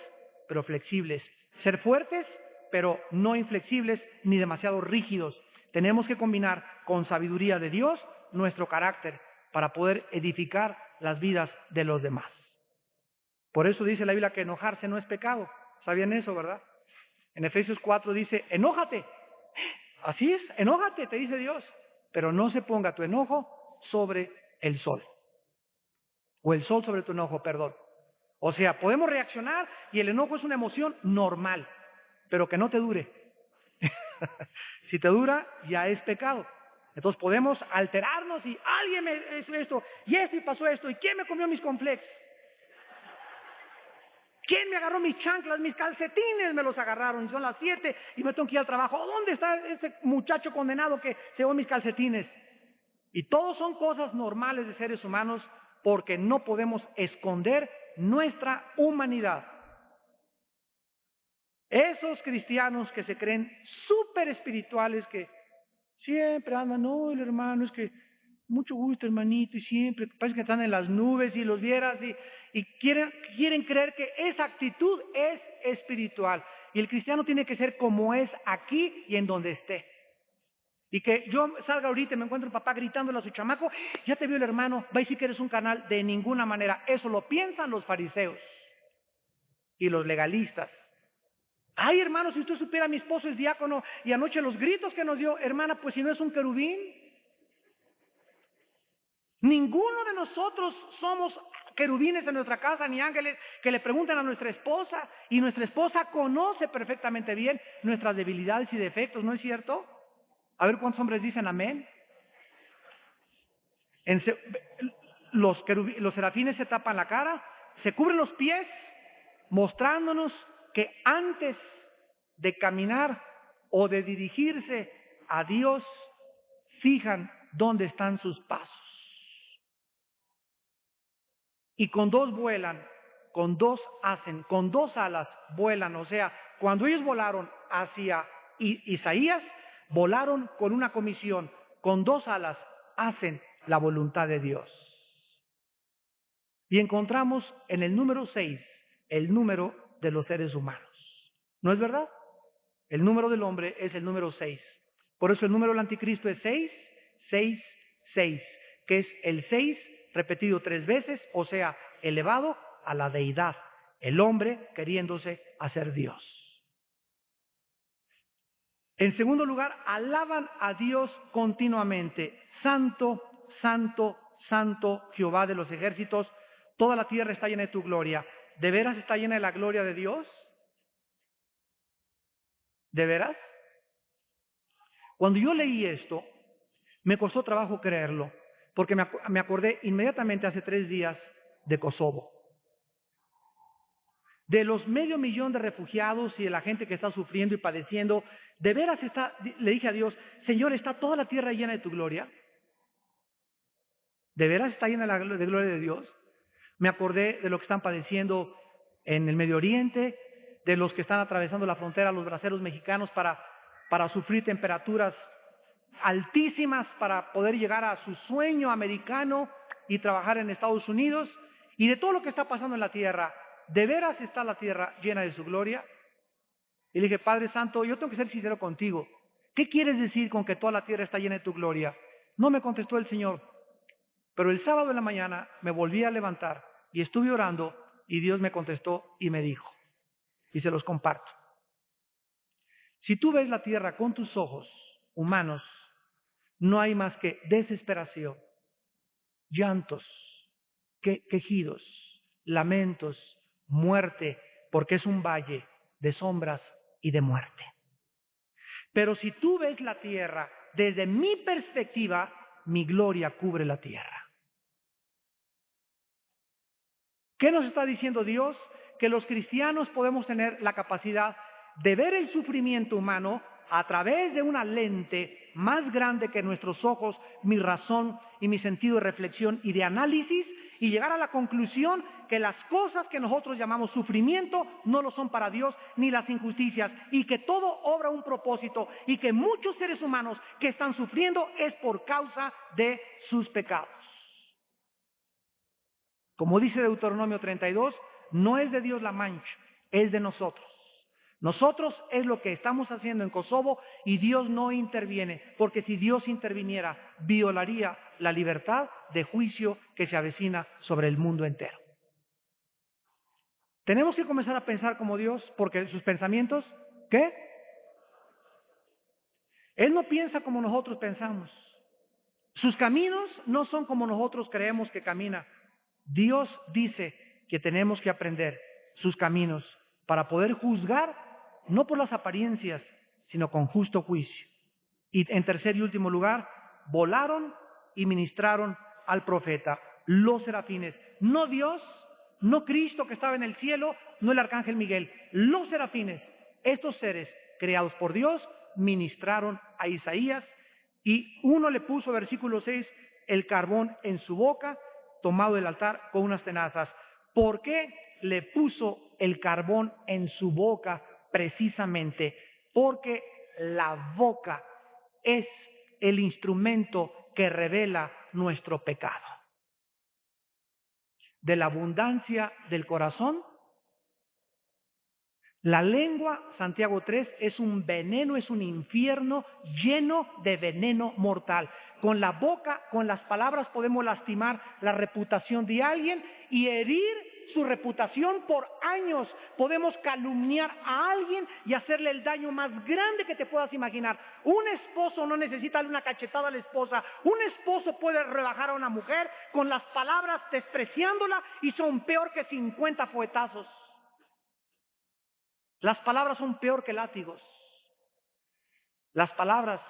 pero flexibles, ser fuertes pero no inflexibles ni demasiado rígidos. Tenemos que combinar con sabiduría de Dios nuestro carácter para poder edificar las vidas de los demás. Por eso dice la Biblia que enojarse no es pecado. ¿Sabían eso, verdad? En Efesios 4 dice: enójate. Así es, enójate, te dice Dios, pero no se ponga tu enojo sobre el sol, o el sol sobre tu enojo, perdón. O sea, podemos reaccionar y el enojo es una emoción normal, pero que no te dure. Si te dura, ya es pecado. Entonces podemos alterarnos y alguien me hizo esto, y pasó esto, y quién me comió mis cornflakes. ¿Quién me agarró mis chanclas, mis calcetines? Me los agarraron, y son las 7 y me tengo que ir al trabajo. ¿Dónde está ese muchacho condenado que se llevó mis calcetines? Y todos son cosas normales de seres humanos porque no podemos esconder nuestra humanidad. Esos cristianos que se creen súper espirituales, que siempre andan, no, el hermano, es que mucho gusto, hermanito, y siempre parece que están en las nubes y los vieras y quieren creer que esa actitud es espiritual. Y el cristiano tiene que ser como es aquí y en donde esté. Y que yo salga ahorita y me encuentro un papá gritándole a su chamaco, ya te vio el hermano, va a decir que eres un canal. De ninguna manera. Eso lo piensan los fariseos y los legalistas. Ay, hermano, si usted supiera, mi esposo es diácono y anoche los gritos que nos dio, hermana, pues si no es un querubín. Ninguno de nosotros somos querubines en nuestra casa, ni ángeles que le preguntan a nuestra esposa, y nuestra esposa conoce perfectamente bien nuestras debilidades y defectos, ¿no es cierto? A ver cuántos hombres dicen amén. Los serafines se tapan la cara, se cubren los pies, mostrándonos que antes de caminar o de dirigirse a Dios, fijan dónde están sus pasos. Y con dos vuelan, con dos hacen, con dos alas vuelan. O sea, cuando ellos volaron hacia Isaías, volaron con una comisión, con dos alas hacen la voluntad de Dios. Y encontramos en el número 6 el número de los seres humanos. ¿No es verdad? El número del hombre es el número 6. Por eso el número del anticristo es 6, 6, 6, que es el 6 repetido 3 veces, o sea, elevado a la deidad, el hombre queriéndose hacer Dios. En segundo lugar, alaban a Dios continuamente. Santo, santo, santo, Jehová de los ejércitos, toda la tierra está llena de tu gloria. ¿De veras está llena de la gloria de Dios? ¿De veras? Cuando yo leí esto, me costó trabajo creerlo, porque me acordé inmediatamente hace 3 días de Kosovo. De los 500,000 de refugiados y de la gente que está sufriendo y padeciendo, ¿de veras está? Le dije a Dios, Señor, ¿está toda la tierra llena de tu gloria? ¿De veras está llena de gloria de Dios? Me acordé de lo que están padeciendo en el Medio Oriente, de los que están atravesando la frontera, los braceros mexicanos, para sufrir temperaturas altísimas, para poder llegar a su sueño americano y trabajar en Estados Unidos, y de todo lo que está pasando en la tierra. ¿De veras está la tierra llena de su gloria? Y le dije, Padre Santo, yo tengo que ser sincero contigo. ¿Qué quieres decir con que toda la tierra está llena de tu gloria? No me contestó el Señor. Pero el sábado en la mañana me volví a levantar y estuve orando y Dios me contestó y me dijo, y se los comparto. Si tú ves la tierra con tus ojos humanos, no hay más que desesperación, llantos, quejidos, lamentos, muerte, porque es un valle de sombras y de muerte. Pero si tú ves la tierra desde mi perspectiva, mi gloria cubre la tierra. ¿Qué nos está diciendo Dios? Que los cristianos podemos tener la capacidad de ver el sufrimiento humano a través de una lente más grande que nuestros ojos, mi razón y mi sentido de reflexión y de análisis, y llegar a la conclusión que las cosas que nosotros llamamos sufrimiento no lo son para Dios, ni las injusticias, y que todo obra un propósito, y que muchos seres humanos que están sufriendo es por causa de sus pecados. Como dice Deuteronomio 32, no es de Dios la mancha, es de nosotros. Nosotros es lo que estamos haciendo en Kosovo y Dios no interviene, porque si Dios interviniera, violaría la libertad de juicio que se avecina sobre el mundo entero. Tenemos que comenzar a pensar como Dios, porque sus pensamientos, ¿qué? Él no piensa como nosotros pensamos. Sus caminos no son como nosotros creemos que camina. Dios dice que tenemos que aprender sus caminos para poder juzgar no por las apariencias, sino con justo juicio. Y en tercer y último lugar, volaron y ministraron al profeta. Los serafines, no Dios, no Cristo que estaba en el cielo, no el arcángel Miguel. Los serafines, estos seres creados por Dios, ministraron a Isaías, y uno le puso, versículo 6, el carbón en su boca, tomado del altar con unas tenazas. ¿Por qué le puso el carbón en su boca? Precisamente porque la boca es el instrumento que revela nuestro pecado. De la abundancia del corazón, la lengua, Santiago 3, es un veneno, es un infierno lleno de veneno mortal. Con la boca, con las palabras podemos lastimar la reputación de alguien y herir su reputación por años. Podemos calumniar a alguien y hacerle el daño más grande que te puedas imaginar. Un esposo no necesita darle una cachetada a la esposa. Un esposo puede rebajar a una mujer con las palabras despreciándola y son peor que 50 fuetazos. Las palabras son peor que látigos. Las palabras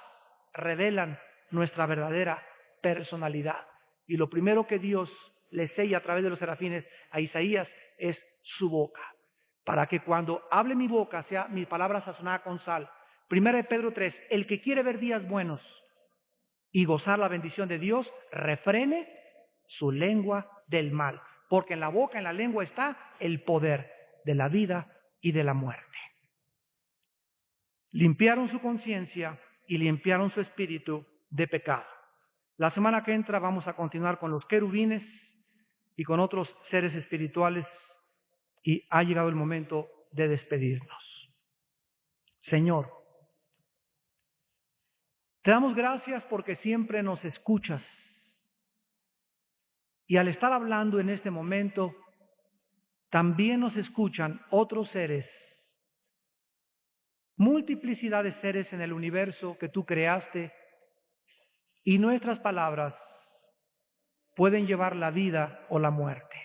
revelan nuestra verdadera personalidad. Y lo primero que Dios le sella a través de los serafines a Isaías es su boca, para que cuando hable mi boca sea mi palabra sazonada con sal. 1 Pedro 3, el que quiere ver días buenos y gozar la bendición de Dios, refrene su lengua del mal, porque en la boca, en la lengua está el poder de la vida y de la muerte. Limpiaron su conciencia y limpiaron su espíritu de pecado. La semana que entra vamos a continuar con los querubines y con otros seres espirituales, y ha llegado el momento de despedirnos. Señor, te damos gracias porque siempre nos escuchas, y al estar hablando en este momento, también nos escuchan otros seres, multiplicidad de seres en el universo que tú creaste, y nuestras palabras pueden llevar la vida o la muerte,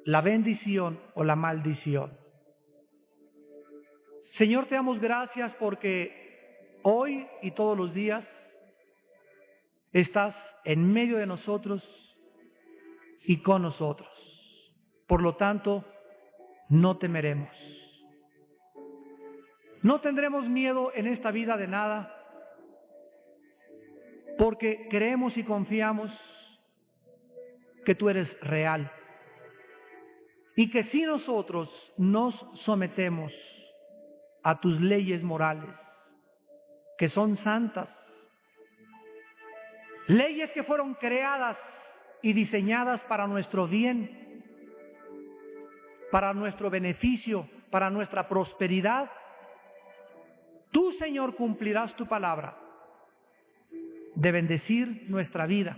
la bendición o la maldición. Señor, te damos gracias porque hoy y todos los días estás en medio de nosotros y con nosotros. Por lo tanto, no temeremos. No tendremos miedo en esta vida de nada, porque creemos y confiamos que tú eres real y que si nosotros nos sometemos a tus leyes morales, que son santas, leyes que fueron creadas y diseñadas para nuestro bien, para nuestro beneficio, para nuestra prosperidad, tú, Señor, cumplirás tu palabra de bendecir nuestra vida,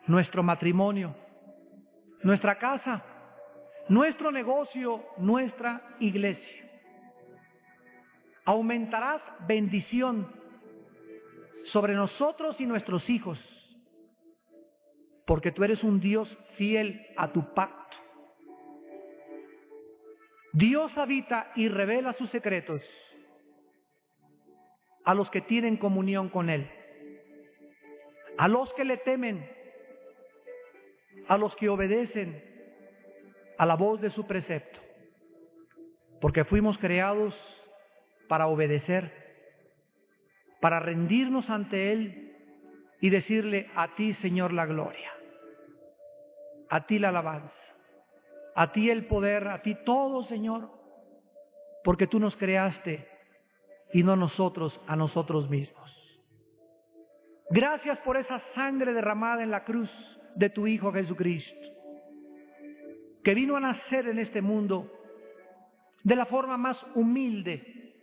nuestro matrimonio, nuestra casa, nuestro negocio, nuestra iglesia. Aumentarás bendición sobre nosotros y nuestros hijos, porque tú eres un Dios fiel a tu pacto. Dios habita y revela sus secretos a los que tienen comunión con Él, a los que le temen, a los que obedecen a la voz de su precepto, porque fuimos creados para obedecer, para rendirnos ante Él y decirle: a ti, Señor, la gloria, a ti la alabanza, a ti el poder, a ti todo, Señor, porque tú nos creaste y no nosotros a nosotros mismos. Gracias por esa sangre derramada en la cruz de tu Hijo Jesucristo, que vino a nacer en este mundo de la forma más humilde,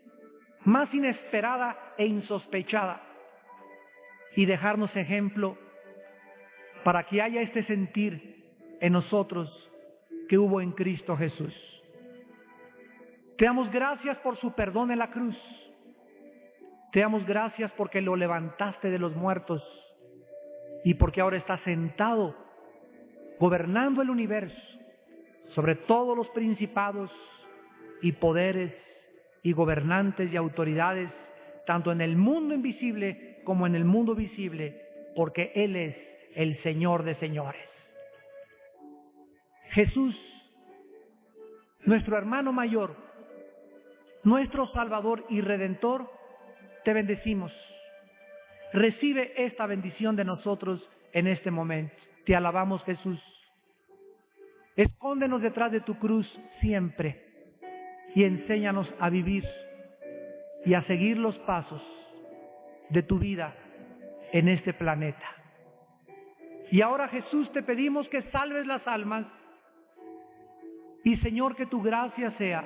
más inesperada e insospechada, y dejarnos ejemplo para que haya este sentir en nosotros que hubo en Cristo Jesús. Te damos gracias por su perdón en la cruz. Te damos gracias porque lo levantaste de los muertos y porque ahora está sentado, gobernando el universo, sobre todos los principados y poderes y gobernantes y autoridades tanto en el mundo invisible como en el mundo visible, porque Él es el Señor de señores. Jesús, nuestro hermano mayor, nuestro Salvador y Redentor, te bendecimos. Recibe esta bendición de nosotros en este momento. Te alabamos, Jesús. Escóndenos detrás de tu cruz siempre y enséñanos a vivir y a seguir los pasos de tu vida en este planeta. Y ahora, Jesús, te pedimos que salves las almas y, Señor, que tu gracia sea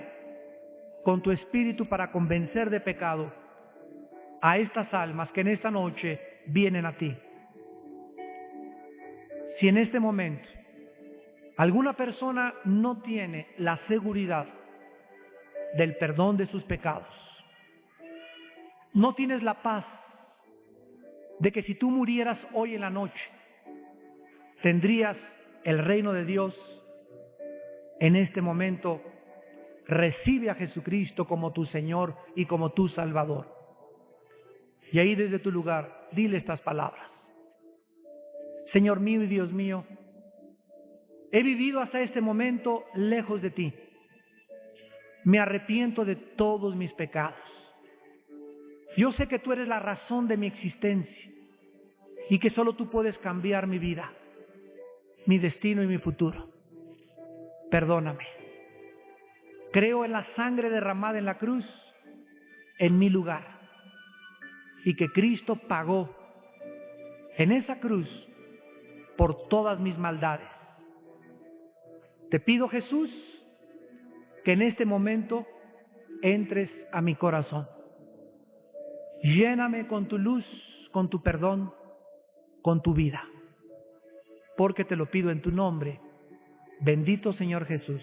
con tu Espíritu para convencer de pecado a estas almas que en esta noche vienen a ti. Si en este momento alguna persona no tiene la seguridad del perdón de sus pecados, no tienes la paz de que si tú murieras hoy en la noche, tendrías el reino de Dios, en este momento recibe a Jesucristo como tu Señor y como tu Salvador. Y ahí desde tu lugar, dile estas palabras: Señor mío y Dios mío, he vivido hasta este momento lejos de ti. Me arrepiento de todos mis pecados. Yo sé que tú eres la razón de mi existencia y que solo tú puedes cambiar mi vida, mi destino y mi futuro. Perdóname. Creo en la sangre derramada en la cruz en mi lugar y que Cristo pagó en esa cruz por todas mis maldades. Te pido, Jesús, que en este momento entres a mi corazón. Lléname con tu luz, con tu perdón, con tu vida, porque te lo pido en tu nombre. Bendito Señor Jesús.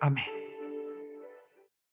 Amén.